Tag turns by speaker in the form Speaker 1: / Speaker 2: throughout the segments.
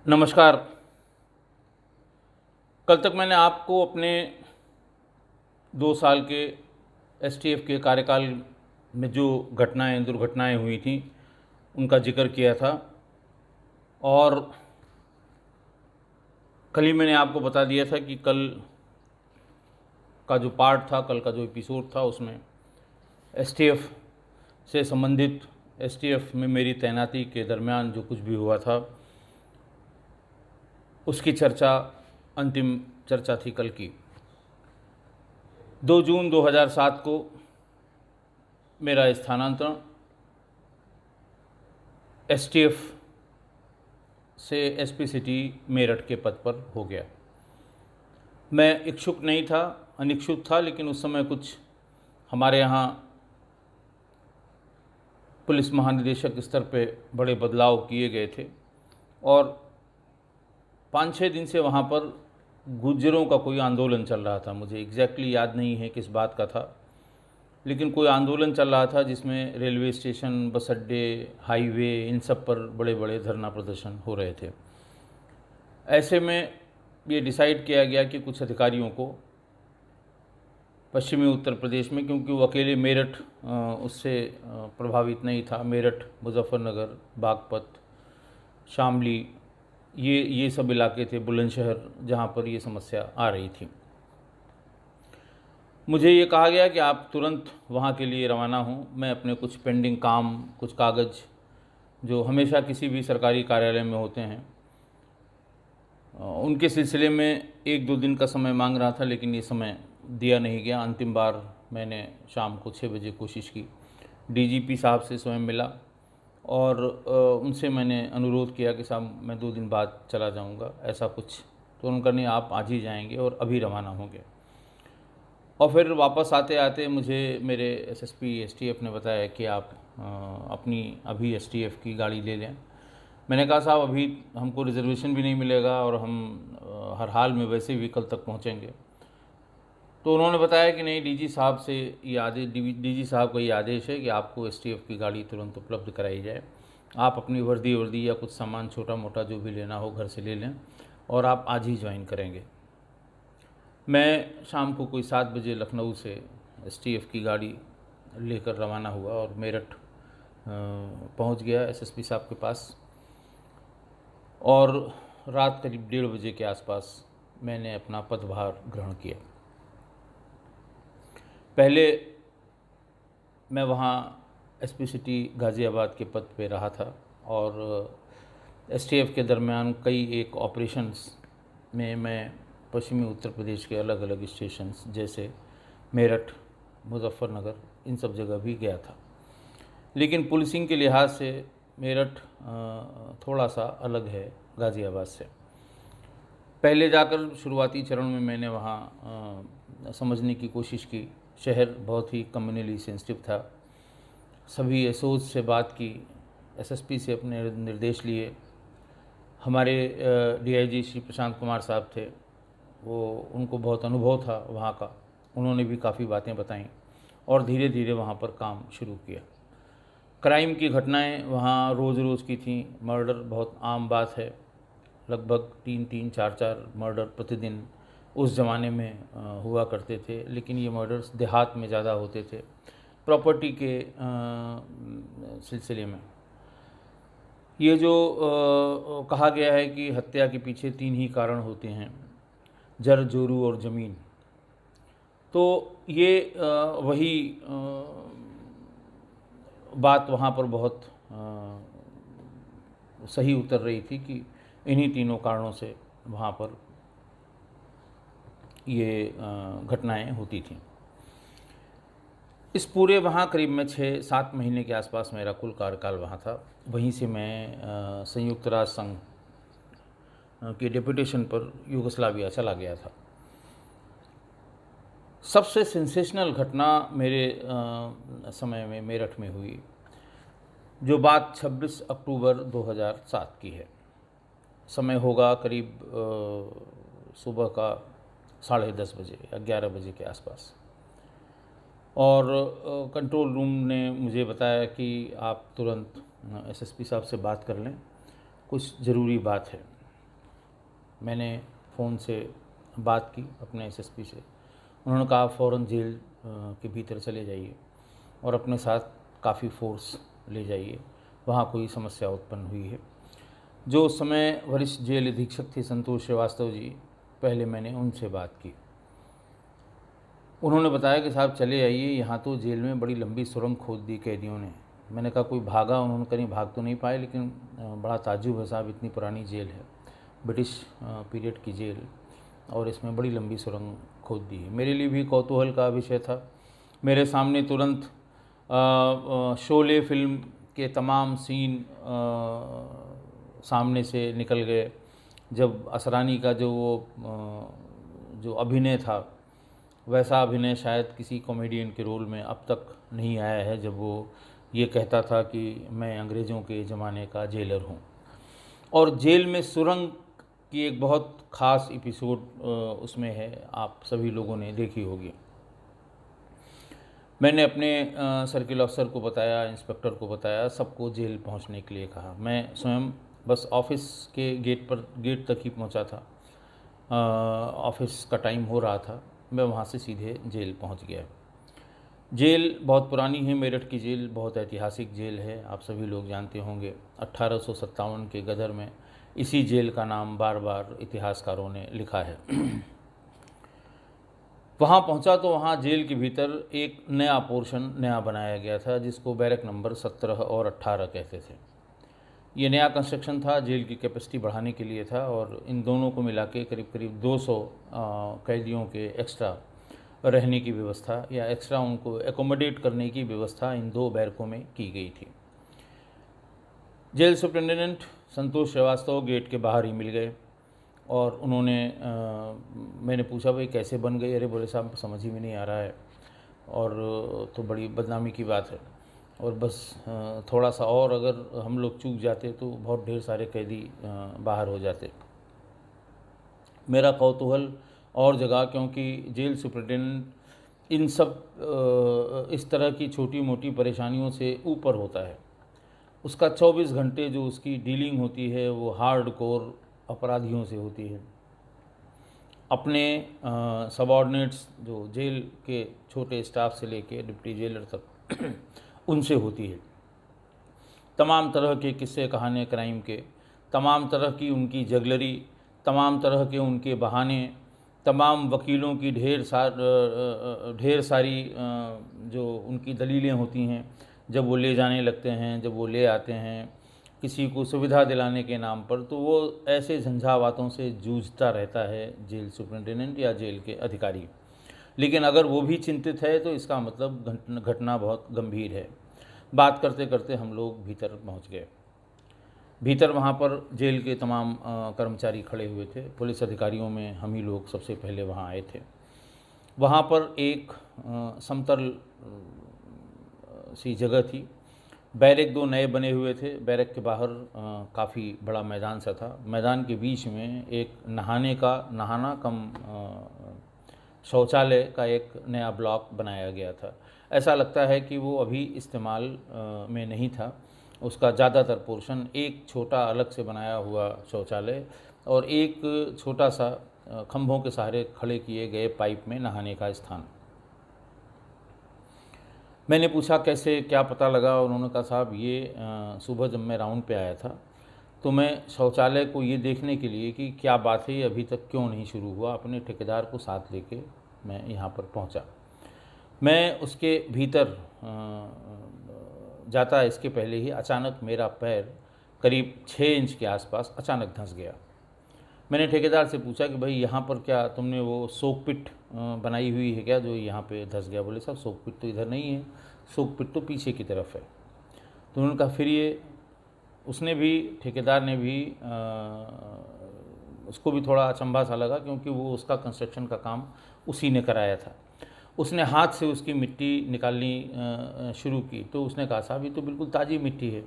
Speaker 1: नमस्कार। कल तक मैंने आपको अपने 2 साल के एसटीएफ के कार्यकाल में जो दुर्घटनाएं हुई थीं, उनका जिक्र किया था। और कल ही मैंने आपको बता दिया था कि कल का जो पार्ट था, कल का जो एपिसोड था, उसमें एसटीएफ से संबंधित, एसटीएफ में मेरी तैनाती के दरमियान जो कुछ भी हुआ था, उसकी चर्चा, अंतिम चर्चा थी कल की। 2 जून 2007 को मेरा स्थानांतरण एसटीएफ से एसपी सिटी मेरठ के पद पर हो गया। मैं इच्छुक नहीं था, अनिच्छुक था, लेकिन उस समय कुछ हमारे यहाँ पुलिस महानिदेशक स्तर पे बड़े बदलाव किए गए थे और 5-6 दिन से वहाँ पर गुज्जरों का कोई आंदोलन चल रहा था। मुझे एग्जैक्टली याद नहीं है किस बात का था, लेकिन कोई आंदोलन चल रहा था जिसमें रेलवे स्टेशन, बस अड्डे, हाईवे, इन सब पर बड़े बड़े धरना प्रदर्शन हो रहे थे। ऐसे में ये डिसाइड किया गया कि कुछ अधिकारियों को पश्चिमी उत्तर प्रदेश में, क्योंकि वो अकेले मेरठ उससे प्रभावित नहीं था, मेरठ, मुजफ्फरनगर, बागपत, शामली, ये सब इलाके थे, बुलंदशहर, जहाँ पर ये समस्या आ रही थी। मुझे ये कहा गया कि आप तुरंत वहाँ के लिए रवाना हों। मैं अपने कुछ पेंडिंग काम, कुछ कागज़ जो हमेशा किसी भी सरकारी कार्यालय में होते हैं, उनके सिलसिले में 1-2 दिन का समय मांग रहा था, लेकिन ये समय दिया नहीं गया। अंतिम बार मैंने शाम को 6 बजे कोशिश की, डीजीपी साहब से स्वयं मिला और उनसे मैंने अनुरोध किया कि साहब मैं 2 दिन बाद चला जाऊंगा, ऐसा कुछ। तो उन्होंने कहा नहीं, आप आज ही जाएंगे और अभी रवाना होंगे। और फिर वापस आते आते मुझे मेरे एसएसपी एसटीएफ ने बताया कि आप अपनी अभी एसटीएफ की गाड़ी ले लें। मैंने कहा साहब अभी हमको रिजर्वेशन भी नहीं मिलेगा और हम हर हाल में वैसे भी कल तक पहुंचेंगे। तो उन्होंने बताया कि नहीं, डीजी साहब से ये आदेश, डीजी साहब का ये आदेश है कि आपको एसटीएफ की गाड़ी तुरंत उपलब्ध कराई जाए। आप अपनी वर्दी या कुछ सामान छोटा मोटा जो भी लेना हो घर से ले लें और आप आज ही ज्वाइन करेंगे। मैं शाम को कोई 7 बजे लखनऊ से एसटीएफ की गाड़ी लेकर रवाना हुआ और मेरठ पहुंच गया एसएसपी साहब के पास। और रात करीब 1:30 बजे के आसपास मैंने अपना पदभार ग्रहण किया। पहले मैं वहाँ एसपी सिटी गाज़ियाबाद के पद पे रहा था और एसटीएफ के दरमियान कई एक ऑपरेशंस में मैं पश्चिमी उत्तर प्रदेश के अलग अलग स्टेशंस जैसे मेरठ, मुजफ्फरनगर, इन सब जगह भी गया था। लेकिन पुलिसिंग के लिहाज से मेरठ थोड़ा सा अलग है गाज़ियाबाद से। पहले जाकर शुरुआती चरण में मैंने वहाँ समझने की कोशिश की। शहर बहुत ही कम्युनली सेंसिटिव था। सभी एसओज से बात की, एसएसपी से अपने निर्देश लिए। हमारे डीआईजी श्री प्रशांत कुमार साहब थे, उनको बहुत अनुभव था वहाँ का, उन्होंने भी काफ़ी बातें बताईं और धीरे धीरे वहाँ पर काम शुरू किया। क्राइम की घटनाएं वहाँ रोज़ रोज़ की थीं। मर्डर बहुत आम बात है, लगभग 3-3, 4-4 मर्डर प्रतिदिन उस ज़माने में हुआ करते थे। लेकिन ये मर्डर्स देहात में ज़्यादा होते थे, प्रॉपर्टी के सिलसिले में। ये जो कहा गया है कि हत्या के पीछे 3 ही कारण होते हैं, जर, जोरू और ज़मीन। तो ये वही बात वहाँ पर बहुत सही उतर रही थी कि इन्हीं तीनों कारणों से वहाँ पर ये घटनाएं होती थीं। इस पूरे वहाँ करीब में 6-7 महीने के आसपास मेरा कुल कार्यकाल वहाँ था। वहीं से मैं संयुक्त राष्ट्र संघ के डेपुटेशन पर युगोस्लाविया चला गया था। सबसे सेंसेशनल घटना मेरे समय में मेरठ में हुई, जो बात 26 अक्टूबर 2007 की है। समय होगा करीब सुबह का 10:30 बजे या 11 बजे के आसपास। और कंट्रोल रूम ने मुझे बताया कि आप तुरंत एसएसपी साहब से बात कर लें, कुछ ज़रूरी बात है। मैंने फ़ोन से बात की अपने एसएसपी से। उन्होंने कहा फ़ौरन जेल के भीतर चले जाइए और अपने साथ काफ़ी फोर्स ले जाइए, वहाँ कोई समस्या उत्पन्न हुई है। जो उस समय वरिष्ठ जेल अधीक्षक थे संतोष श्रीवास्तव जी, पहले मैंने उनसे बात की। उन्होंने बताया कि साहब चले आइए, यहाँ तो जेल में बड़ी लंबी सुरंग खोद दी कैदियों ने। मैंने कहा कोई भागा? उन्होंने कहीं भाग तो नहीं पाए, लेकिन बड़ा ताज्जुब है साहब, इतनी पुरानी जेल है, ब्रिटिश पीरियड की जेल, और इसमें बड़ी लंबी सुरंग खोद दी है। मेरे लिए भी कौतूहल का विषय था। मेरे सामने तुरंत शोले फिल्म के तमाम सीन सामने से निकल गए। जब असरानी का जो अभिनय था, वैसा अभिनय शायद किसी कॉमेडियन के रोल में अब तक नहीं आया है, जब वो ये कहता था कि मैं अंग्रेज़ों के ज़माने का जेलर हूँ। और जेल में सुरंग की एक बहुत ख़ास एपिसोड उसमें है, आप सभी लोगों ने देखी होगी। मैंने अपने सर्किल ऑफिसर को बताया, इंस्पेक्टर को बताया, सबको जेल पहुंचने के लिए कहा। मैं स्वयं बस ऑफिस के गेट तक ही पहुंचा था। ऑफिस का टाइम हो रहा था, मैं वहां से सीधे जेल पहुंच गया। जेल बहुत पुरानी है, मेरठ की जेल बहुत ऐतिहासिक जेल है, आप सभी लोग जानते होंगे। 1857 के गदर में इसी जेल का नाम बार बार इतिहासकारों ने लिखा है। वहाँ पहुँचा तो वहाँ जेल के भीतर एक नया पोर्शन नया बनाया गया था, जिसको बैरक नंबर 17 और 18 कहते थे। ये नया कंस्ट्रक्शन था, जेल की कैपेसिटी बढ़ाने के लिए था, और इन दोनों को मिला के करीब करीब 200 कैदियों के एक्स्ट्रा रहने की व्यवस्था या एक्स्ट्रा उनको एकोमोडेट करने की व्यवस्था इन दो बैरकों में की गई थी। जेल सुप्रिंटेंडेंट संतोष श्रीवास्तव गेट के बाहर ही मिल गए और उन्होंने मैंने पूछा भाई कैसे बन गई? अरे बोले साहब समझ ही में नहीं आ रहा है, और तो बड़ी बदनामी की बात है, और बस थोड़ा सा और अगर हम लोग चूक जाते तो बहुत ढेर सारे कैदी बाहर हो जाते। मेरा कौतूहल और जगह, क्योंकि जेल सुप्रिंटेंडेंट इन सब इस तरह की छोटी मोटी परेशानियों से ऊपर होता है। उसका 24 घंटे जो उसकी डीलिंग होती है वो हार्ड कोर अपराधियों से होती है। अपने सबऑर्डिनेट्स जो जेल के छोटे स्टाफ से लेके डिप्टी जेलर तक उनसे होती है। तमाम तरह के किस्से कहानी क्राइम के, तमाम तरह की उनकी जगलरी, तमाम तरह के उनके बहाने, तमाम वकीलों की ढेर सारी जो उनकी दलीलें होती हैं, जब वो ले जाने लगते हैं, जब वो ले आते हैं किसी को सुविधा दिलाने के नाम पर, तो वो ऐसे झंझावातों से जूझता रहता है जेल सुप्रिंटेंडेंट या जेल के अधिकारी। लेकिन अगर वो भी चिंतित है तो इसका मतलब घटना बहुत गंभीर है। बात करते करते हम लोग भीतर पहुंच गए। भीतर वहाँ पर जेल के तमाम कर्मचारी खड़े हुए थे। पुलिस अधिकारियों में हम ही लोग सबसे पहले वहाँ आए थे। वहाँ पर एक समतल सी जगह थी। बैरक दो नए बने हुए थे। बैरक के बाहर काफ़ी बड़ा मैदान सा था। मैदान के बीच में एक नहाना कम शौचालय का एक नया ब्लॉक बनाया गया था। ऐसा लगता है कि वो अभी इस्तेमाल में नहीं था। उसका ज़्यादातर पोर्शन एक छोटा अलग से बनाया हुआ शौचालय और एक छोटा सा खंभों के सहारे खड़े किए गए पाइप में नहाने का स्थान। मैंने पूछा कैसे, क्या पता लगा? उन्होंने कहा साहब ये सुबह जब मैं राउंड पे आया था तो मैं शौचालय को ये देखने के लिए कि क्या बात है, ये अभी तक क्यों नहीं शुरू हुआ, अपने ठेकेदार को साथ लेके मैं यहाँ पर पहुँचा। मैं उसके भीतर जाता इसके पहले ही अचानक मेरा पैर करीब 6 इंच के आसपास अचानक धंस गया। मैंने ठेकेदार से पूछा कि भाई यहाँ पर क्या तुमने वो सोक पिट बनाई हुई है क्या जो यहाँ पे धंस गया? बोले साहब सोक पिट तो इधर नहीं है, सोक पिट तो पीछे की तरफ है। तो उन्होंने कहा फिर ये, उसने भी, ठेकेदार ने भी उसको भी थोड़ा अचंभा सा लगा क्योंकि वो उसका कंस्ट्रक्शन का काम उसी ने कराया था। उसने हाथ से उसकी मिट्टी निकालनी शुरू की तो उसने कहा साहब ये तो बिल्कुल ताज़ी मिट्टी है,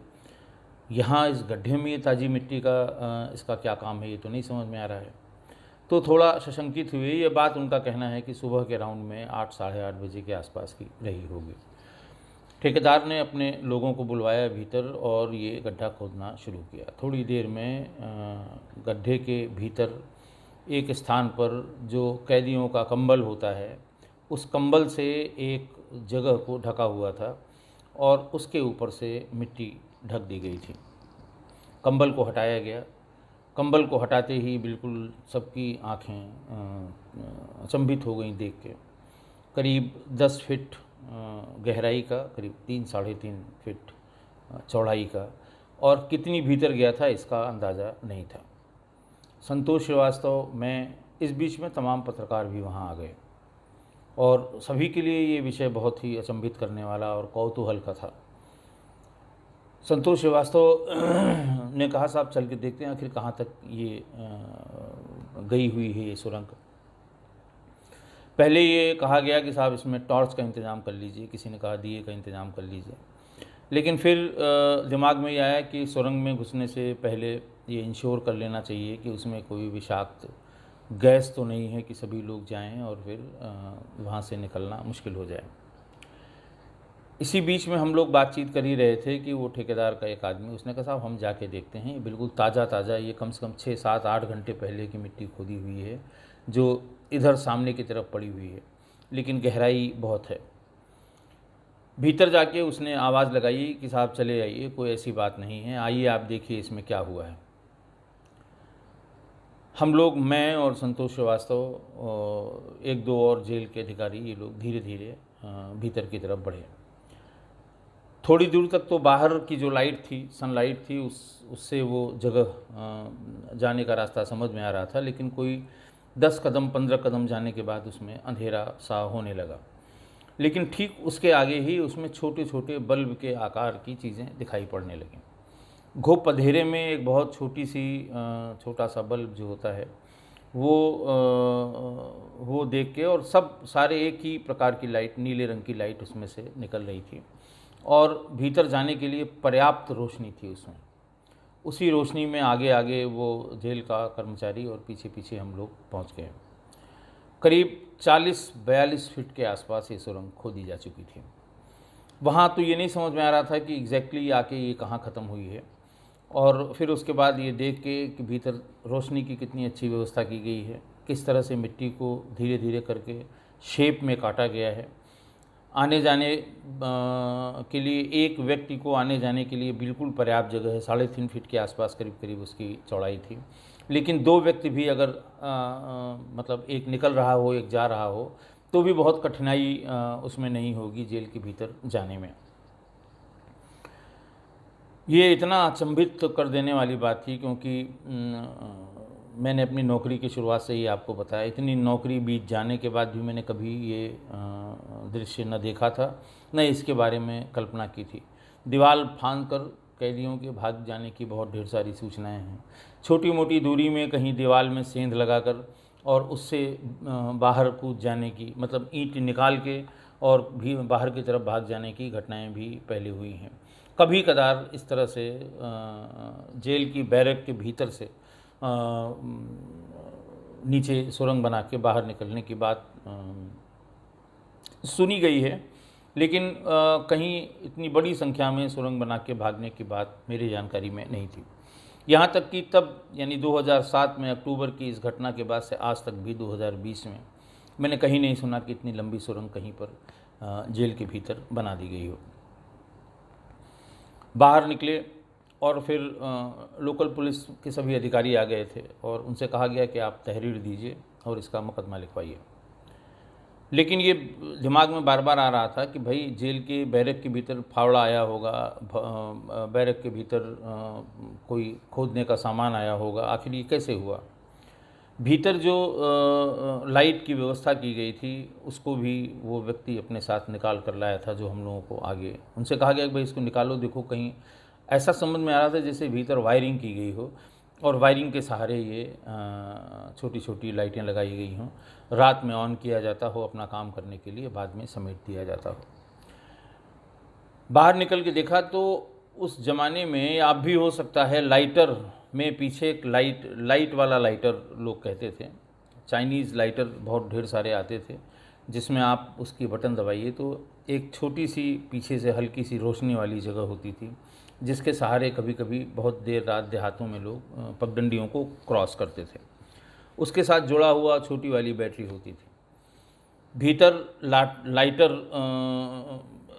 Speaker 1: यहाँ इस गड्ढे में ये ताज़ी मिट्टी का इसका क्या काम है, ये तो नहीं समझ में आ रहा है। तो थोड़ा सशंकित हुए। ये बात उनका कहना है कि सुबह के राउंड में 8 साढ़े 8 बजे के आसपास की रही होगी। ठेकेदार ने अपने लोगों को बुलवाया भीतर और ये गड्ढा खोदना शुरू किया। थोड़ी देर में गड्ढे के भीतर एक स्थान पर जो कैदियों का कंबल होता है, उस कंबल से एक जगह को ढका हुआ था और उसके ऊपर से मिट्टी ढक दी गई थी। कंबल को हटाया गया। कंबल को हटाते ही बिल्कुल सबकी आँखें अचंभित हो गईं देख के। करीब 10 फीट गहराई का, करीब 3 साढ़े 3 फीट चौड़ाई का, और कितनी भीतर गया था इसका अंदाज़ा नहीं था। संतोष श्रीवास्तव, मैं, इस बीच में तमाम पत्रकार भी वहाँ आ गए और सभी के लिए ये विषय बहुत ही अचंभित करने वाला और कौतूहल का था। संतोष श्रीवास्तव ने कहा, साहब चल के देखते हैं आखिर कहाँ तक ये गई हुई है ये सुरंग। पहले ये कहा गया कि साहब इसमें टॉर्च का इंतज़ाम कर लीजिए, किसी ने कहा दिए का इंतज़ाम कर लीजिए, लेकिन फिर दिमाग में ये आया कि सुरंग में घुसने से पहले ये इंश्योर कर लेना चाहिए कि उसमें कोई विषाक्त गैस तो नहीं है कि सभी लोग जाएं और फिर वहाँ से निकलना मुश्किल हो जाए। इसी बीच में हम लोग बातचीत कर ही रहे थे कि वो ठेकेदार का एक आदमी, उसने कहा साहब हम जाके देखते हैं, ये बिल्कुल ताज़ा ये कम से कम 6, 7, 8 घंटे पहले की मिट्टी खोदी हुई है जो इधर सामने की तरफ पड़ी हुई है, लेकिन गहराई बहुत है। भीतर जाके उसने आवाज़ लगाई कि साहब चले आइए, कोई ऐसी बात नहीं है, आइए आप देखिए इसमें क्या हुआ है। हम लोग, मैं और संतोष श्रीवास्तव, 1-2 और जेल के अधिकारी, ये लोग धीरे धीरे भीतर की तरफ बढ़े। थोड़ी दूर तक तो बाहर की जो लाइट थी, सनलाइट थी, उससे वो जगह जाने का रास्ता समझ में आ रहा था, लेकिन कोई 10 कदम 15 कदम जाने के बाद उसमें अंधेरा सा होने लगा। लेकिन ठीक उसके आगे ही उसमें छोटे छोटे बल्ब के आकार की चीज़ें दिखाई पड़ने लगीं। घुप अंधेरे में एक बहुत छोटा सा बल्ब जो होता है वो देख के, और सारे एक ही प्रकार की लाइट, नीले रंग की लाइट उसमें से निकल रही थी और भीतर जाने के लिए पर्याप्त रोशनी थी उसमें। उसी रोशनी में आगे आगे वो जेल का कर्मचारी और पीछे पीछे हम लोग पहुंच गए। करीब 40-42 फीट के आसपास ये सुरंग खोदी जा चुकी थी। वहाँ तो ये नहीं समझ में आ रहा था कि एग्जैक्टली आके ये कहाँ ख़त्म हुई है, और फिर उसके बाद ये देख के कि भीतर रोशनी की कितनी अच्छी व्यवस्था की गई है, किस तरह से मिट्टी को धीरे धीरे करके शेप में काटा गया है। आने जाने के लिए, एक व्यक्ति को आने जाने के लिए बिल्कुल पर्याप्त जगह है, 3.5 फीट के आसपास करीब करीब उसकी चौड़ाई थी। लेकिन 2 व्यक्ति भी अगर मतलब एक निकल रहा हो, एक जा रहा हो, तो भी बहुत कठिनाई उसमें नहीं होगी जेल के भीतर जाने में। ये इतना अचंभित कर देने वाली बात थी, क्योंकि मैंने अपनी नौकरी की शुरुआत से ही आपको बताया, इतनी नौकरी बीत जाने के बाद भी मैंने कभी ये दृश्य न देखा था, न इसके बारे में कल्पना की थी। दीवार फांदकर कैदियों के भाग जाने की बहुत ढेर सारी सूचनाएं हैं। छोटी मोटी दूरी में कहीं दीवार में सेंध लगाकर और उससे बाहर कूद जाने की, मतलब ईंट निकाल के और भी बाहर की तरफ भाग जाने की घटनाएं भी पहले हुई हैं। कभी कदार इस तरह से जेल की बैरक के भीतर से नीचे सुरंग बना के बाहर निकलने की बात सुनी गई है, लेकिन कहीं इतनी बड़ी संख्या में सुरंग बना के भागने की बात मेरी जानकारी में नहीं थी। यहाँ तक कि तब, यानी 2007 में अक्टूबर की इस घटना के बाद से आज तक भी 2020 में मैंने कहीं नहीं सुना कि इतनी लंबी सुरंग कहीं पर जेल के भीतर बना दी गई हो। बाहर निकले और फिर लोकल पुलिस के सभी अधिकारी आ गए थे और उनसे कहा गया कि आप तहरीर दीजिए और इसका मुकदमा लिखवाइए। लेकिन ये दिमाग में बार बार आ रहा था कि भाई जेल के बैरक के भीतर फावड़ा आया होगा, बैरक के भीतर कोई खोदने का सामान आया होगा, आखिर ये कैसे हुआ। भीतर जो लाइट की व्यवस्था की गई थी उसको भी वो व्यक्ति अपने साथ निकाल कर लाया था, जो हम लोगों को आगे उनसे कहा गया कि भाई इसको निकालो, देखो कहीं, ऐसा समझ में आ रहा था जैसे भीतर वायरिंग की गई हो और वायरिंग के सहारे ये छोटी छोटी लाइटें लगाई गई हों, रात में ऑन किया जाता हो अपना काम करने के लिए, बाद में समेट दिया जाता हो। बाहर निकल के देखा तो उस ज़माने में, आप भी हो सकता है, लाइटर में पीछे एक लाइट वाला लाइटर लोग कहते थे, चाइनीज़ लाइटर बहुत ढेर सारे आते थे, जिसमें आप उसकी बटन दबाइए तो एक छोटी सी पीछे से हल्की सी रोशनी वाली जगह होती थी, जिसके सहारे कभी कभी बहुत देर रात देहातों में लोग पगडंडियों को क्रॉस करते थे। उसके साथ जुड़ा हुआ छोटी वाली बैटरी होती थी। भीतर लाइटर,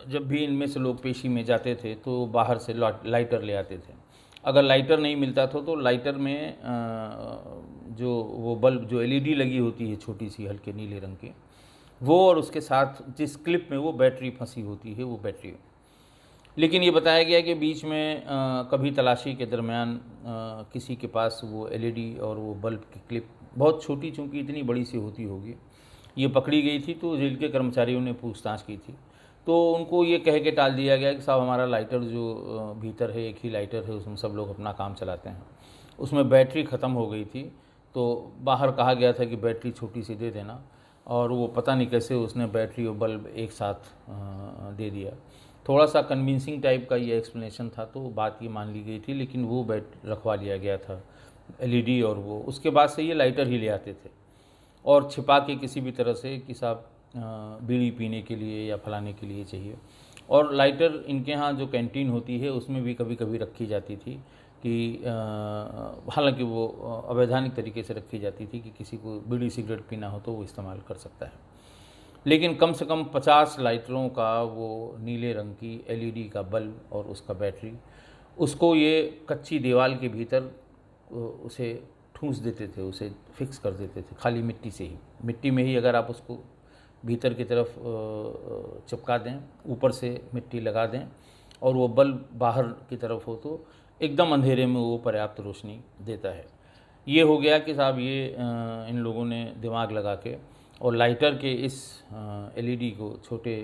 Speaker 1: जब भी इनमें से लोग पेशी में जाते थे तो बाहर से लाइटर ले आते थे। अगर लाइटर नहीं मिलता था तो लाइटर में जो वो बल्ब, जो एलईडी लगी होती है छोटी सी हल्के नीले रंग की, वो और उसके साथ जिस क्लिप में वो बैटरी फंसी होती है वो बैटरी। लेकिन ये बताया गया कि बीच में कभी तलाशी के दरमियान किसी के पास वो एलईडी और वो बल्ब की क्लिप बहुत छोटी, चूँकि इतनी बड़ी सी होती होगी, ये पकड़ी गई थी। तो जेल के कर्मचारियों ने पूछताछ की थी तो उनको ये कह के टाल दिया गया कि साहब हमारा लाइटर जो भीतर है, एक ही लाइटर है, उसमें सब लोग अपना काम चलाते हैं, उसमें बैटरी ख़त्म हो गई थी। तो बाहर कहा गया था कि बैटरी छोटी सी दे देना, और वो पता नहीं कैसे उसने बैटरी और बल्ब एक साथ दे दिया। थोड़ा सा कन्विंसिंग टाइप का ये एक्सप्लेनेशन था तो बात ये मान ली गई थी, लेकिन वो रखवा लिया गया था एलईडी, और वो उसके बाद से ये लाइटर ही ले आते थे और छिपा के किसी भी तरह से कि साहब बीड़ी पीने के लिए या फलाने के लिए चाहिए। और लाइटर इनके यहाँ जो कैंटीन होती है उसमें भी कभी कभी रखी जाती थी कि हालांकि वो अवैधानिक तरीके से रखी जाती थी कि किसी को बीड़ी सिगरेट पीना हो तो वो इस्तेमाल कर सकता है। लेकिन कम से कम 50 लाइटरों का वो नीले रंग की एलईडी का बल्ब और उसका बैटरी, उसको ये कच्ची दीवार के भीतर उसे ठूंस देते थे, उसे फिक्स कर देते थे खाली मिट्टी से ही। मिट्टी में ही अगर आप उसको भीतर की तरफ चिपका दें, ऊपर से मिट्टी लगा दें और वो बल्ब बाहर की तरफ हो तो एकदम अंधेरे में वो पर्याप्त रोशनी देता है। ये हो गया कि साहब ये इन लोगों ने दिमाग लगा के और लाइटर के इस एलईडी को छोटे,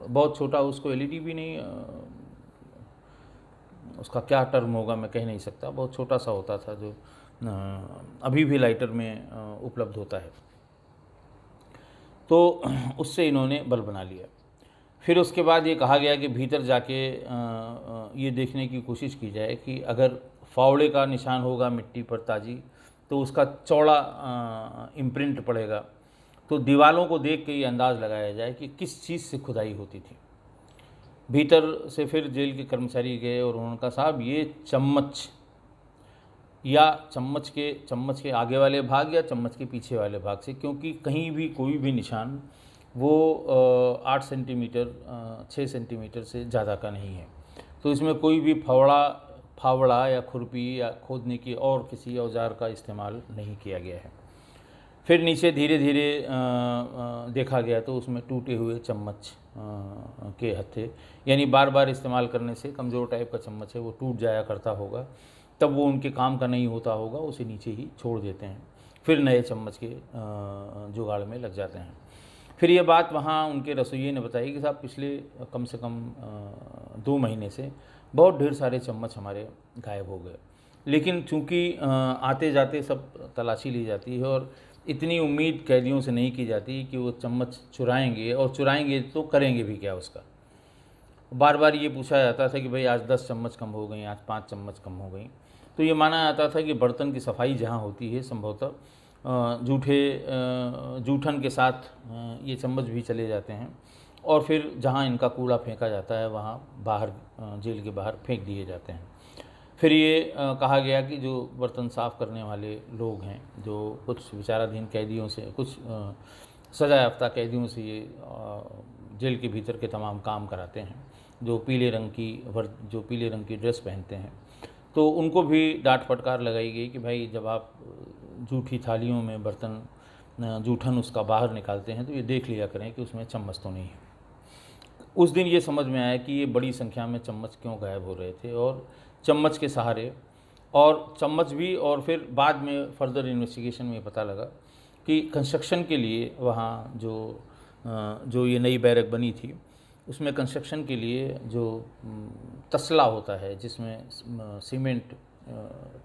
Speaker 1: बहुत छोटा, उसको एलईडी भी नहीं, उसका क्या टर्म होगा मैं कह नहीं सकता, बहुत छोटा सा होता था जो अभी भी लाइटर में उपलब्ध होता है, तो उससे इन्होंने बल्ब बना लिया। फिर उसके बाद ये कहा गया कि भीतर जाके ये देखने की कोशिश की जाए कि अगर फावड़े का निशान होगा मिट्टी पर ताज़ी तो उसका चौड़ा इम्प्रिंट पड़ेगा, तो दीवारों को देख के ये अंदाज़ लगाया जाए कि किस चीज़ से खुदाई होती थी। भीतर से फिर जेल के कर्मचारी गए और उन्होंने कहा साहब ये चम्मच या चम्मच के आगे वाले भाग या चम्मच के पीछे वाले भाग से, क्योंकि कहीं भी कोई भी निशान वो 8 सेंटीमीटर 6 सेंटीमीटर से ज़्यादा का नहीं है, तो इसमें कोई भी फावड़ा या खुरपी या खोदने की और किसी औजार का इस्तेमाल नहीं किया गया है। फिर नीचे धीरे धीरे देखा गया तो उसमें टूटे हुए चम्मच के हत्थे, यानी बार बार इस्तेमाल करने से कमज़ोर टाइप का चम्मच है वो टूट जाया करता होगा, तब वो उनके काम का नहीं होता होगा, उसे नीचे ही छोड़ देते हैं, फिर नए चम्मच के जुगाड़ में लग जाते हैं। फिर ये बात वहाँ उनके रसोइये ने बताई कि साहब पिछले कम से कम 2 महीने से बहुत ढेर सारे चम्मच हमारे गायब हो गए। लेकिन चूँकि आते जाते सब तलाशी ली जाती है और इतनी उम्मीद कैदियों से नहीं की जाती कि वो चम्मच चुराएंगे, और चुराएंगे तो करेंगे भी क्या उसका। बार बार ये पूछा जाता था कि भाई आज 10 चम्मच कम हो गई, आज 5 चम्मच कम हो गई, तो ये माना जाता था कि बर्तन की सफाई जहाँ होती है संभवतः जूठन के साथ ये चम्मच भी चले जाते हैं और फिर जहाँ इनका कूड़ा फेंका जाता है वहाँ बाहर जेल के बाहर फेंक दिए जाते हैं। फिर ये कहा गया कि जो बर्तन साफ़ करने वाले लोग हैं, जो कुछ विचाराधीन कैदियों से, कुछ सज़ा याफ्ता कैदियों से ये जेल के भीतर के तमाम काम कराते हैं, जो पीले रंग की ड्रेस पहनते हैं, तो उनको भी डांट फटकार लगाई गई कि भाई जब आप जूठी थालियों में बर्तन जूठन उसका बाहर निकालते हैं तो ये देख लिया करें कि उसमें चम्मच तो नहीं है। उस दिन ये समझ में आया कि ये बड़ी संख्या में चम्मच क्यों गायब हो रहे थे, और चम्मच के सहारे, और चम्मच भी, और फिर बाद में फर्दर इन्वेस्टिगेशन में पता लगा कि कंस्ट्रक्शन के लिए वहाँ जो ये नई बैरक बनी थी उसमें कंस्ट्रक्शन के लिए जो तसला होता है जिसमें सीमेंट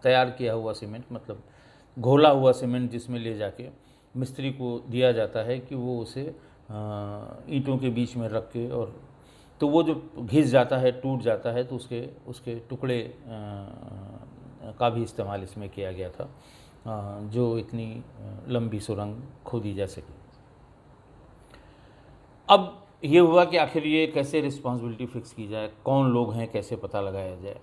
Speaker 1: तैयार किया हुआ सीमेंट, मतलब घोला हुआ सीमेंट जिसमें ले जाके मिस्त्री को दिया जाता है कि वो उसे ईंटों के बीच में रख के, और तो वो जो घिस जाता है, टूट जाता है, तो उसके टुकड़े का भी इस्तेमाल इसमें किया गया था, जो इतनी लंबी सुरंग खोदी जा सके। अब ये हुआ कि आखिर ये कैसे रिस्पॉन्सिबिलिटी फ़िक्स की जाए, कौन लोग हैं, कैसे पता लगाया जाए।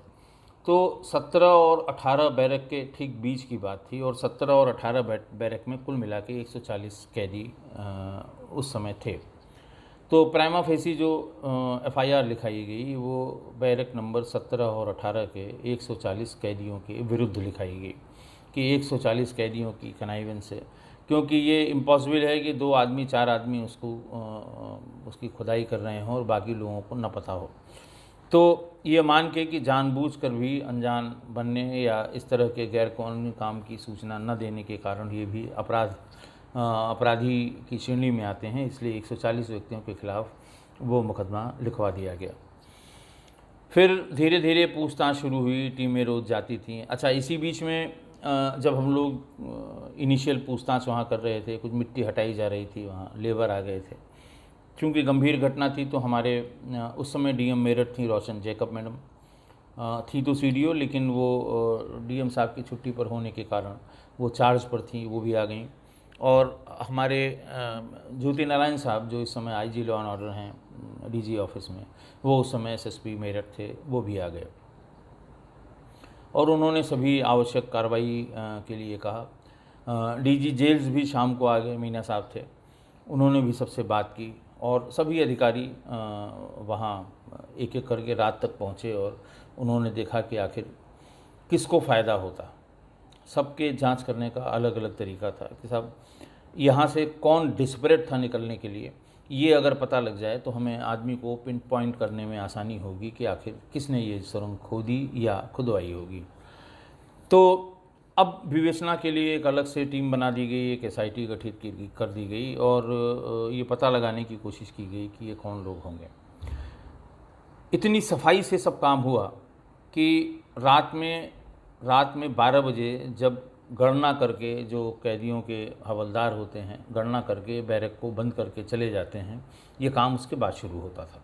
Speaker 1: तो 17 और 18 बैरक के ठीक बीच की बात थी, और 17 और 18 बैरक में कुल मिला के 140 कैदी उस समय थे। तो प्राइमा फेसी जो एफआईआर लिखाई गई वो बैरक नंबर 17 और 18 के 140 कैदियों के विरुद्ध लिखाई गई कि 140 कैदियों की कनाइवेंस से, क्योंकि ये इम्पॉसिबल है कि 2 आदमी 4 आदमी उसकी खुदाई कर रहे हों और बाकी लोगों को न पता हो। तो ये मान के कि जानबूझकर भी अनजान बनने या इस तरह के गैरकानूनी काम की सूचना न देने के कारण ये भी अपराधी की श्रेणी में आते हैं, इसलिए 140 व्यक्तियों के खिलाफ वो मुकदमा लिखवा दिया गया। फिर धीरे धीरे पूछताछ शुरू हुई, टीमें रोज़ जाती थीं। अच्छा, इसी बीच में जब हम लोग इनिशियल पूछताछ वहाँ कर रहे थे, कुछ मिट्टी हटाई जा रही थी, वहाँ लेबर आ गए थे। क्योंकि गंभीर घटना थी तो हमारे उस समय डीएम मेरठ थी रोशन जैकब मैडम, थी तो सीडीओ, लेकिन वो डीएम साहब की छुट्टी पर होने के कारण वो चार्ज पर थी, वो भी आ गई। और हमारे ज्योति नारायण साहब जो इस समय आईजी लॉ एंड ऑर्डर हैं डीजी ऑफिस में, वो उस समय एसएसपी मेरठ थे, वो भी आ गए और उन्होंने सभी आवश्यक कार्रवाई के लिए कहा। डीजी जेल्स भी शाम को आ गए, मीना साहब थे, उन्होंने भी सबसे बात की और सभी अधिकारी वहाँ एक एक करके रात तक पहुँचे और उन्होंने देखा कि आखिर किसको फ़ायदा होता। सबके जांच करने का अलग अलग तरीका था कि साहब यहाँ से कौन डिस्परेट था निकलने के लिए, ये अगर पता लग जाए तो हमें आदमी को पिन पॉइंट करने में आसानी होगी कि आखिर किसने ये सुरंग खोदी या खुदवाई होगी। तो अब विवेचना के लिए एक अलग से टीम बना दी गई, एक एसआईटी गठित कर दी गई और ये पता लगाने की कोशिश की गई कि ये कौन लोग होंगे। इतनी सफाई से सब काम हुआ कि रात में 12 बजे जब गणना करके, जो कैदियों के हवलदार होते हैं, गणना करके बैरक को बंद करके चले जाते हैं, ये काम उसके बाद शुरू होता था।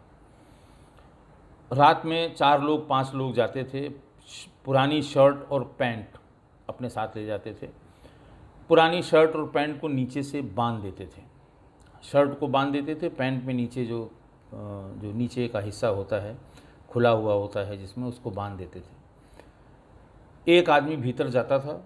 Speaker 1: रात में 4 लोग 5 लोग जाते थे, पुरानी शर्ट और पैंट अपने साथ ले जाते थे। पुरानी शर्ट और पैंट को नीचे से बांध देते थे, शर्ट को बांध देते थे, पैंट में नीचे जो नीचे का हिस्सा होता है खुला हुआ होता है जिसमें, उसको बांध देते थे। एक आदमी भीतर जाता था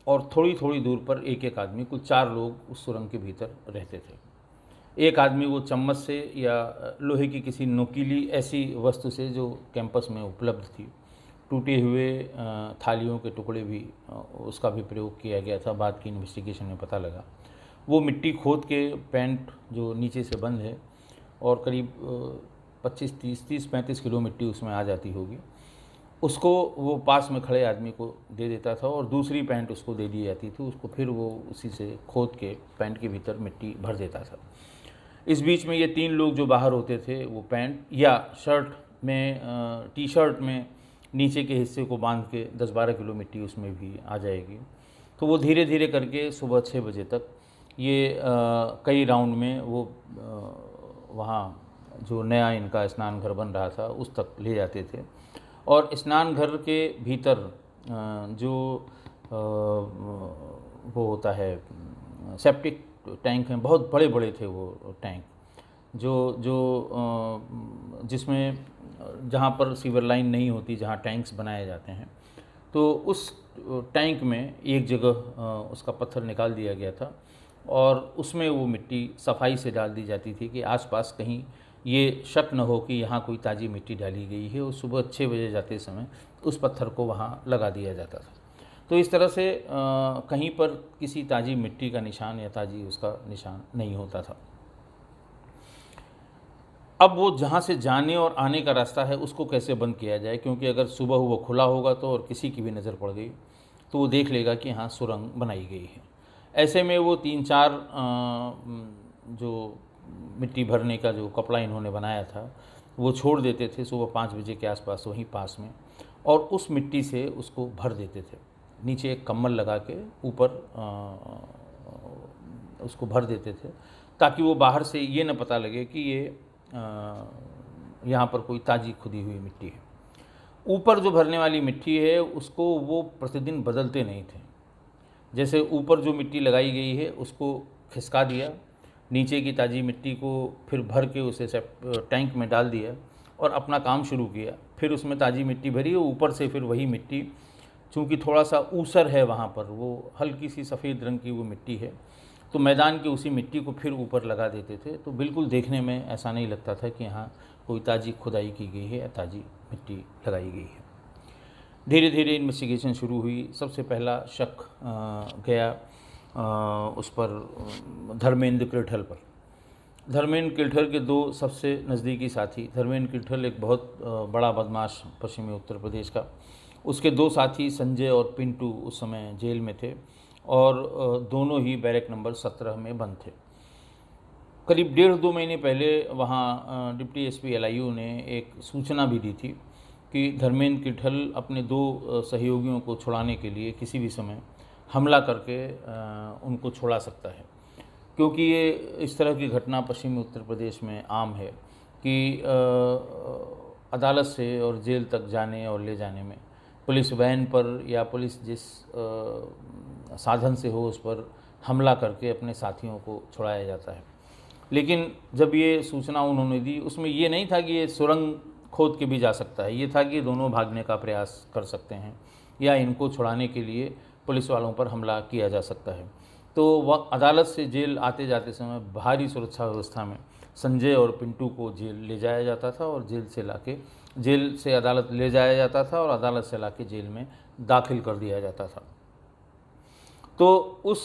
Speaker 1: और थोड़ी थोड़ी दूर पर एक एक आदमी, कुल 4 लोग उस सुरंग के भीतर रहते थे। एक आदमी वो चम्मच से या लोहे की किसी नुकीली ऐसी वस्तु से जो कैंपस में उपलब्ध थी, टूटे हुए थालियों के टुकड़े भी, उसका भी प्रयोग किया गया था, बाद की इन्वेस्टिगेशन में पता लगा। वो मिट्टी खोद के पैंट जो नीचे से बंद है और करीब 25-30-35 किलो मिट्टी उसमें आ जाती होगी, उसको वो पास में खड़े आदमी को दे देता था और दूसरी पैंट उसको दे दी जाती थी, उसको फिर वो उसी से खोद के पैंट के भीतर मिट्टी भर देता था। इस बीच में ये 3 लोग जो बाहर होते थे वो पैंट या शर्ट में, टी शर्ट में नीचे के हिस्से को बांध के 10-12 किलो मिट्टी उसमें भी आ जाएगी। तो वो धीरे धीरे करके सुबह 6 बजे तक ये कई राउंड में वो वहाँ जो नया इनका स्नान घर बन रहा था उस तक ले जाते थे। और स्नान घर के भीतर जो वो होता है सेप्टिक टैंक हैं, बहुत बड़े बड़े थे वो टैंक, जिसमें जहाँ पर सीवर लाइन नहीं होती, जहाँ टैंक्स बनाए जाते हैं, तो उस टैंक में एक जगह उसका पत्थर निकाल दिया गया था और उसमें वो मिट्टी सफाई से डाल दी जाती थी कि आसपास कहीं ये शक न हो कि यहाँ कोई ताज़ी मिट्टी डाली गई है। और सुबह 6 बजे जाते समय उस पत्थर को वहाँ लगा दिया जाता था। तो इस तरह से कहीं पर किसी ताज़ी मिट्टी का निशान या ताज़ी उसका निशान नहीं होता था। अब वो जहाँ से जाने और आने का रास्ता है उसको कैसे बंद किया जाए, क्योंकि अगर सुबह वो खुला होगा तो और किसी की भी नज़र पड़ गई तो वो देख लेगा कि यहाँ सुरंग बनाई गई है। ऐसे में वो 3-4 जो मिट्टी भरने का जो कपड़ा इन्होंने बनाया था वो छोड़ देते थे सुबह 5 बजे के आसपास वहीं पास में, और उस मिट्टी से उसको भर देते थे। नीचे एक कम्बल लगा के ऊपर उसको भर देते थे ताकि वो बाहर से ये न पता लगे कि ये यहाँ पर कोई ताज़ी खुदी हुई मिट्टी है। ऊपर जो भरने वाली मिट्टी है उसको वो प्रतिदिन बदलते नहीं थे। जैसे ऊपर जो मिट्टी लगाई गई है उसको खिसका दिया, नीचे की ताज़ी मिट्टी को फिर भर के उसे टैंक में डाल दिया और अपना काम शुरू किया। फिर उसमें ताज़ी मिट्टी भरी और ऊपर से फिर वही मिट्टी, चूँकि थोड़ा सा ऊसर है वहाँ पर, वो हल्की सी सफ़ेद रंग की वो मिट्टी है, तो मैदान की उसी मिट्टी को फिर ऊपर लगा देते थे। तो बिल्कुल देखने में ऐसा नहीं लगता था कि यहाँ कोई ताज़ी खुदाई की गई है या ताज़ी मिट्टी लगाई गई है। धीरे धीरे इन्वेस्टिगेशन शुरू हुई। सबसे पहला शक गया उस पर धर्मेंद्र किरठल पर। धर्मेंद्र किरठल के दो सबसे नज़दीकी साथी, धर्मेंद्र किरठल एक बहुत बड़ा बदमाश पश्चिमी उत्तर प्रदेश का, उसके दो साथी संजय और पिंटू उस समय जेल में थे और दोनों ही बैरक नंबर 17 में बंद थे। करीब 1.5-2 महीने पहले वहाँ डिप्टी एसपी LIU ने एक सूचना भी दी थी कि धर्मेंद्र किरठल अपने दो सहयोगियों को छुड़ाने के लिए किसी भी समय हमला करके उनको छुड़ा सकता है, क्योंकि ये इस तरह की घटना पश्चिमी उत्तर प्रदेश में आम है कि अदालत से और जेल तक जाने और ले जाने में पुलिस वैन पर या पुलिस जिस साधन से हो उस पर हमला करके अपने साथियों को छुड़ाया जाता है। लेकिन जब ये सूचना उन्होंने दी, उसमें ये नहीं था कि ये सुरंग खोद के भी जा सकता है, ये था कि दोनों भागने का प्रयास कर सकते हैं या इनको छुड़ाने के लिए पुलिस वालों पर हमला किया जा सकता है। तो वह अदालत से जेल आते जाते समय भारी सुरक्षा व्यवस्था में संजय और पिंटू को जेल ले जाया जाता था और जेल से अदालत ले जाया जाता था और अदालत से लाके जेल में दाखिल कर दिया जाता था। तो उस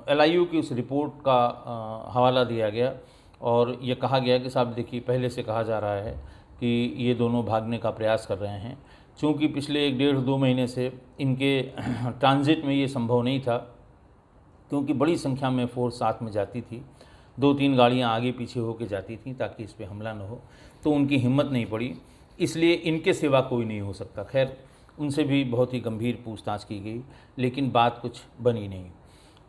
Speaker 1: LIU की उस रिपोर्ट का हवाला दिया गया और ये कहा गया कि साहब देखिए, पहले से कहा जा रहा है कि ये दोनों भागने का प्रयास कर रहे हैं। चूँकि पिछले 1-1.5-2 महीने से इनके ट्रांजिट में ये संभव नहीं था, क्योंकि बड़ी संख्या में फोर्स साथ में जाती थी, 2-3 गाड़ियाँ आगे पीछे होकर जाती थीं ताकि इस पर हमला न हो, तो उनकी हिम्मत नहीं पड़ी, इसलिए इनके सिवा कोई नहीं हो सकता। खैर, उनसे भी बहुत ही गंभीर पूछताछ की गई, लेकिन बात कुछ बनी नहीं।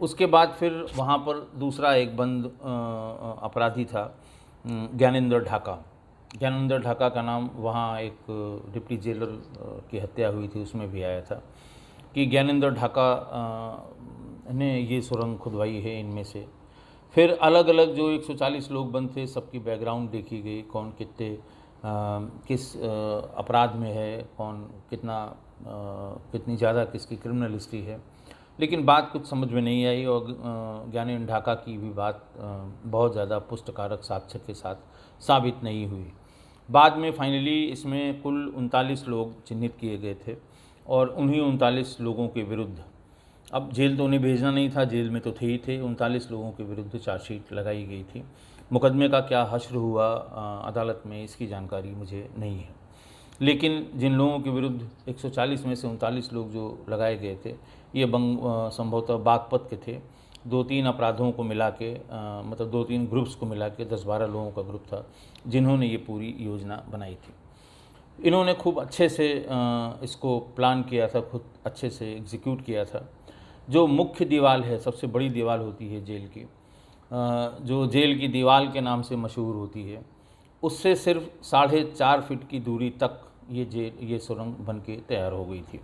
Speaker 1: उसके बाद फिर वहाँ पर दूसरा एक बंद अपराधी था, ज्ञानेंद्र ढाका। ज्ञानेंद्र ढाका का नाम वहाँ एक डिप्टी जेलर की हत्या हुई थी उसमें भी आया था कि ज्ञानेंद्र ढाका ने ये सुरंग खुदवाई है इनमें से। फिर अलग अलग जो 140 लोग बंद थे, सबकी बैकग्राउंड देखी गई, कौन कितने किस अपराध में है, कौन कितनी ज़्यादा किसकी क्रिमिनल हिस्ट्री है, लेकिन बात कुछ समझ में नहीं आई और ज्ञानेंद्र ढाका की भी बात बहुत ज़्यादा पुष्टकारक साक्ष्य के साथ साबित नहीं हुई। बाद में फाइनली इसमें कुल 39 लोग चिन्हित किए गए थे और उन्हीं 39 लोगों के विरुद्ध, अब जेल तो उन्हें भेजना नहीं था, जेल में तो थे ही थे, 39 लोगों के विरुद्ध चार्जशीट लगाई गई थी। मुकदमे का क्या हश्र हुआ अदालत में, इसकी जानकारी मुझे नहीं है, लेकिन जिन लोगों के विरुद्ध 140 में से 39 लोग जो लगाए गए थे, ये संभवतः बागपत के थे। 2-3 अपराधों को मिला के मतलब 2-3 ग्रुप्स को मिला के 10-12 लोगों का ग्रुप था जिन्होंने ये पूरी योजना बनाई थी। इन्होंने खूब अच्छे से इसको प्लान किया था, खुद अच्छे से एग्जीक्यूट किया था। जो मुख्य दीवार है, सबसे बड़ी दीवार होती है जेल की, जो जेल की दीवार के नाम से मशहूर होती है, उससे सिर्फ 4.5 फीट की दूरी तक ये सुरंग बन के तैयार हो गई थी।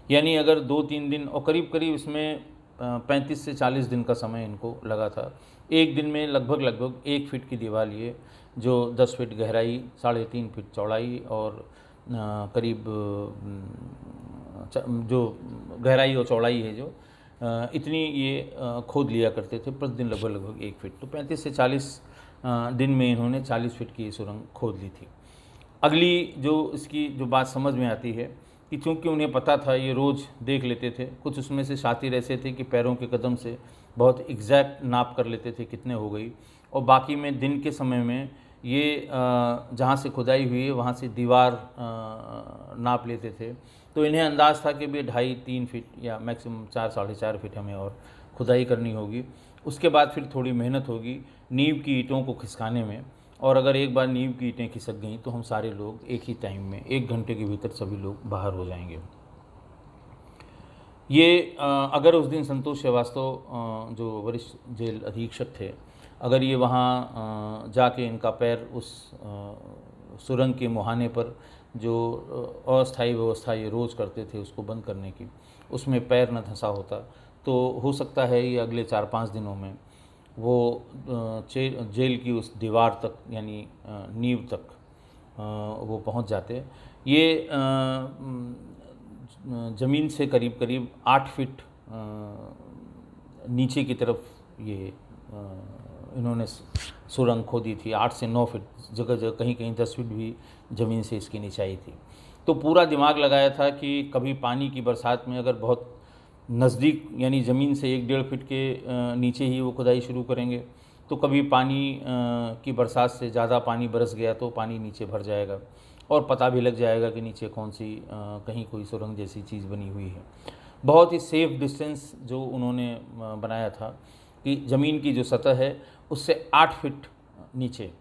Speaker 1: यानी अगर 2-3 दिन और करीब करीब इसमें 35 से 40 दिन का समय इनको लगा था। एक दिन में लगभग 1 फीट की दीवार ये, जो 10 फीट गहराई, 3.5 फीट चौड़ाई और करीब जो गहराई और चौड़ाई है जो इतनी ये खोद लिया करते थे प्रतिदिन, लगभग 1 फीट। तो 35 से 40 दिन में इन्होंने 40 फीट की ये सुरंग खोद ली थी। अगली जो इसकी जो बात समझ में आती है कि चूँकि उन्हें पता था, ये रोज़ देख लेते थे, कुछ उसमें से शातिर ऐसे थे कि पैरों के कदम से बहुत एग्जैक्ट नाप कर लेते थे कितने हो गई, और बाकी में दिन के समय में ये जहाँ से खुदाई हुई है वहाँ से दीवार नाप लेते थे। तो इन्हें अंदाज़ था कि भी 2.5-3 फीट या मैक्सिमम 4-4.5 फीट हमें और खुदाई करनी होगी। उसके बाद फिर थोड़ी मेहनत होगी नींव की ईंटों को खिसकाने में, और अगर एक बार नींव की ईंटें खिसक गईं तो हम सारे लोग एक ही टाइम में 1 घंटे के भीतर सभी लोग बाहर हो जाएंगे। ये अगर उस दिन संतोष श्रीवास्तव जो वरिष्ठ जेल अधीक्षक थे, अगर ये वहाँ जाके इनका पैर उस सुरंग के मुहाने पर जो अस्थायी व्यवस्था ये रोज़ करते थे उसको बंद करने की, उसमें पैर न धंसा होता, तो हो सकता है ये अगले 4-5 दिनों में वो जेल की उस दीवार तक यानी नींव तक वो पहुंच जाते। ये ज़मीन से करीब करीब 8 फीट नीचे की तरफ ये इन्होंने सुरंग खोदी थी। 8 से 9 फीट, जगह जगह कहीं कहीं 10 फीट भी ज़मीन से इसकी निचाई थी। तो पूरा दिमाग लगाया था कि कभी पानी की बरसात में अगर बहुत नज़दीक यानी ज़मीन से 1-1.5 फीट के नीचे ही वो खुदाई शुरू करेंगे, तो कभी पानी की बरसात से ज़्यादा पानी बरस गया तो पानी नीचे भर जाएगा और पता भी लग जाएगा कि नीचे कौन सी कहीं कोई सुरंग जैसी चीज़ बनी हुई है। बहुत ही सेफ़ डिस्टेंस जो उन्होंने बनाया था कि ज़मीन की जो सतह है उससे 8 फीट नीचे,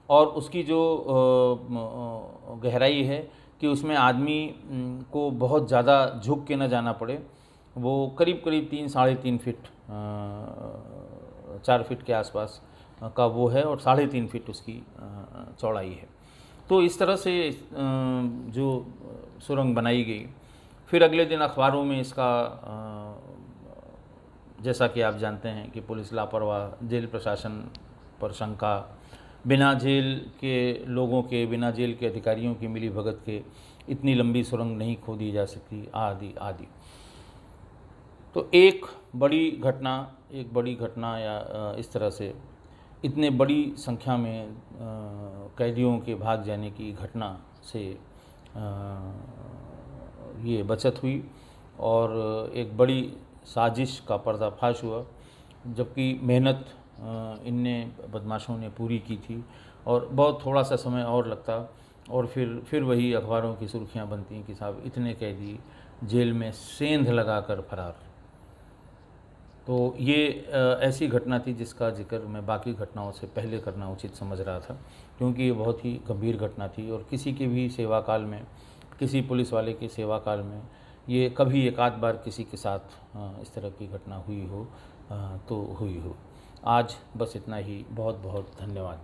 Speaker 1: और उसकी जो गहराई है कि उसमें आदमी को बहुत ज़्यादा झुक के न जाना पड़े। वो करीब करीब 3-3.5 फीट 4 फीट के आसपास का वो है और 3.5 फीट उसकी चौड़ाई है। तो इस तरह से जो सुरंग बनाई गई। फिर अगले दिन अखबारों में इसका जैसा कि आप जानते हैं कि पुलिस लापरवाह, जेल प्रशासन पर शंका, बिना जेल के लोगों के, बिना जेल के अधिकारियों की मिली भगत के इतनी लंबी सुरंग नहीं खोदी जा सकती, आदि आदि। तो एक बड़ी घटना या इस तरह से इतने बड़ी संख्या में कैदियों के भाग जाने की घटना से ये बचत हुई और एक बड़ी साजिश का पर्दाफाश हुआ, जबकि मेहनत इनने बदमाशों ने पूरी की थी और बहुत थोड़ा सा समय और लगता और फिर वही अखबारों की सुर्खियां बनती कि साहब इतने कैदी जेल में सेंध लगाकर फरार। तो ये ऐसी घटना थी जिसका जिक्र मैं बाकी घटनाओं से पहले करना उचित समझ रहा था, क्योंकि ये बहुत ही गंभीर घटना थी और किसी के भी सेवा काल में, किसी पुलिस वाले के सेवा काल में ये कभी एक आध बार किसी के साथ इस तरह की घटना हुई हो तो हुई हो। आज बस इतना ही। बहुत बहुत धन्यवाद।